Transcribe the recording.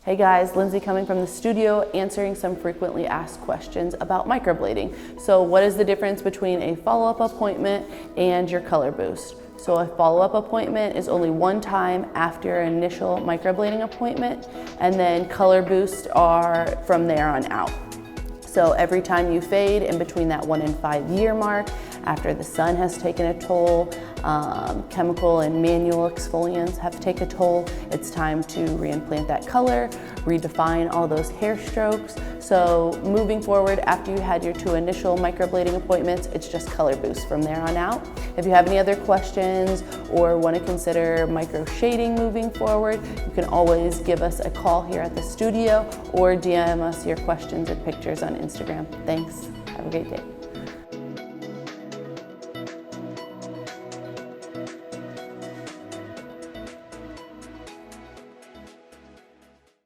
Hey guys, Lindsay coming from the studio answering some frequently asked questions about microblading. So what is the difference between a follow-up appointment and your color boost? So a follow-up appointment is only one time after your initial microblading appointment, and then color boosts are from there on out. So every time you fade in between that 1 and 5 year mark, after the sun has taken a toll, chemical and manual exfoliants have taken a toll, it's time to reimplant that color, redefine all those hair strokes. So moving forward, after you had your 2 initial microblading appointments, it's just color boost from there on out. If you have any other questions or want to consider micro shading moving forward, you can always give us a call here at the studio or DM us your questions and pictures on Instagram. Thanks. Have a great day.